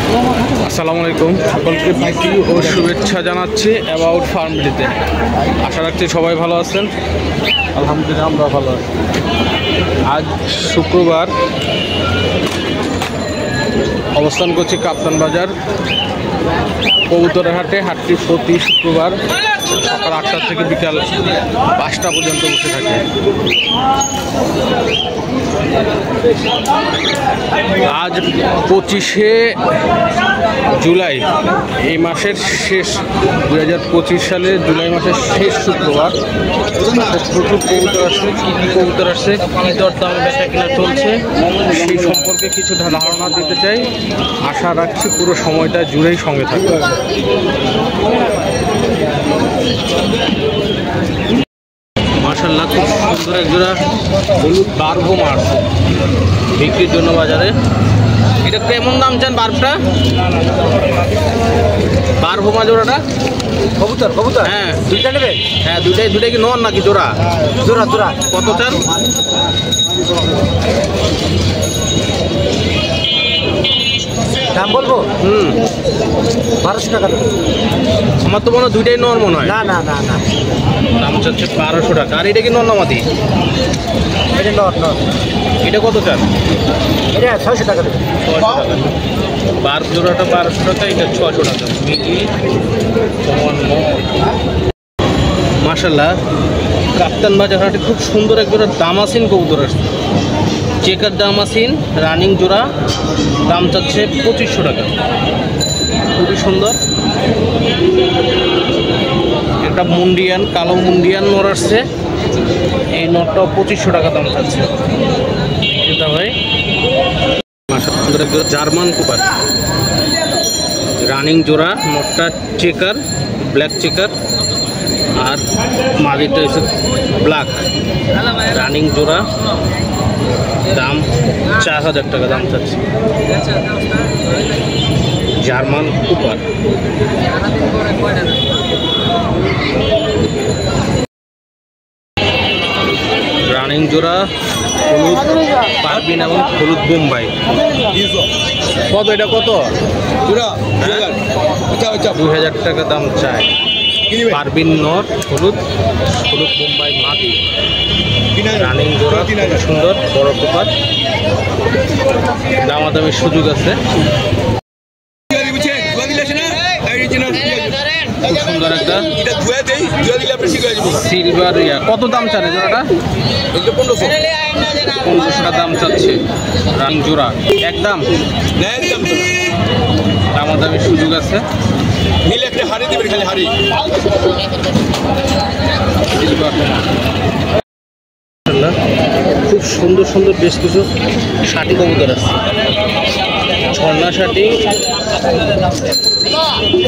আসসালামু আলাইকুম, সকলকে প্রীতি ও শুভেচ্ছা জানাচ্ছি অ্যাবাউট ফার্ম ভিডিওতে। আশা রাখছি সবাই ভালো আছেন। আলহামদুলিল্লাহ আমরা ভালো আছি। আজ শুক্রবার, অবস্থান করছি কাপ্তান বাজার কবুতরের হাটে। হাটটি প্রতি শুক্রবার সকাল 8টা থেকে বিকাল 5টা পর্যন্ত বসে থাকে। আজ 25শে জুলাই, এই মাসের শেষ, 2025 সালের জুলাই মাসের শেষ শুক্রবার। প্রচুর কবুতর আসছে। কী কী কবুতর আসছে, কী দরদাম বেচা কিনা চলছে, সেই সম্পর্কে কিছু ধারণা দিতে চাই। আশা রাখছি পুরো সময়টা জুড়েই সঙ্গে থাকবে। মাশাআল্লাহ, খুব সুন্দর এক জোড়া হলুদ বার্ভ মাছ বিক্রির জন্য বাজারে। এটা কেমন দাম চান বার্ভটা? বার্ভ মাছ জোড়াটা কবুতর কবুতর হ্যাঁ দুইটা নেবে? হ্যাঁ, দুটাই কি নন নাকি জোড়া? জোড়া জোড়া। কত চান? দাম বলবো? 1200 টাকা দেবো। আমার তো মনে হয় দুইটাই নর মনে হয়। না না না না, দাম চাচ্ছে 1200 টাকা। আর এটা কি নর নামাতি? এটা নট নট। এটা কত চান? এটা 600 টাকা দেবো। 600 টাকা। বার্ভ জোড়াটা 1200 টাকা, এটা 600 টাকা। মিলি মাশাআল্লাহ, কাপ্তান বাজার হাটে খুব সুন্দর এক জোড়া দামাসিন কবুতর আসছে। চেকার দামাসিন রানিং জোড়া, দাম চাচ্ছে 2500 টাকা। খুবই সুন্দর। একটা মুন্ডিয়ান, কালো মুন্ডিয়ান নর আসছে। এই নরটাও 2500 টাকা দাম চাচ্ছে। এটা ভাই সুন্দর এক জোড়া জার্মান কুপার রানিং জোড়া। নরটা চেকার, ব্ল্যাক চেকার, আর মাদিটা হচ্ছে ব্ল্যাক। রানিং জোড়া, দাম 4000 টাকা দাম চাচ্ছে। German Cooper. রানিং জোড়া হলুদ পারবিন এবং হলুদ বোম্বাই। কত এটা? কত জোড়া? 2000 টাকা দাম চায়। পারবিন নর, হলুদ হলুদ বোম্বাই মাটি। রানিং জোড়া, সুন্দর বড় কুপার। দামাদামির সুযোগ আছে। খুব সুন্দর একটা সিলভার ইয়া। কত দাম চান জোড়াটা? 1500 টাকা দাম চাচ্ছে। রানিং জোড়া একদম দামাদামির সুযোগ আছে। খুব সুন্দর সুন্দর বেশ কিছু ষাটি কবুতর আছে। ঝর্ণা ষাটি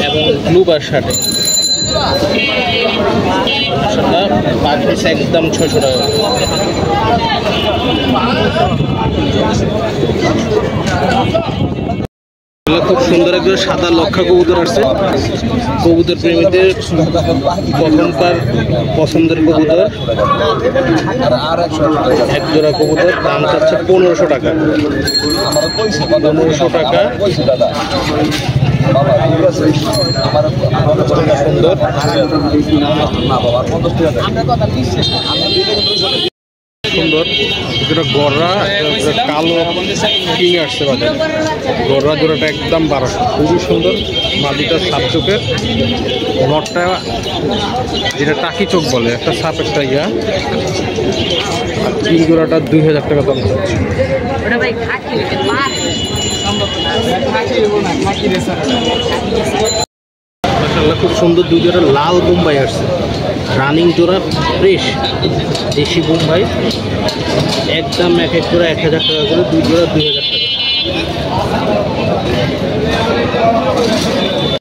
এবং ব্লুবার ষাটি। পার পিস একদম 600 টাকা। খুব সুন্দর একজন সাদা লক্ষা কবুতর আসছে। কবুতর প্রেমীদের প্রথমকার পছন্দের কবুতর। এক জোড়া কবুতর, দাম চাচ্ছে 1500 টাকা। 1500 টাকা। সুন্দর সুন্দর যেটা গররা, কালো কিং আসছে বাজারে। গররা জোড়াটা একদম 1200। খুবই সুন্দর। মাদিটা সাপ চোখের, নটটা যেটা টাকি চোখ বলে, একটা সাপ একটা ইয়া। আর কিং জোড়াটা 2000 টাকা দাম চাচ্ছে। মাশাআল্লাহ, খুব সুন্দর দুই জোড়া লাল বোম্বাই আসছে। রানিং জোড়া ফ্রেশ দেশি বোম্বাই। একদম এক এক জোড়া 1000 টাকা করে, দুই জোড়া 2000 টাকা।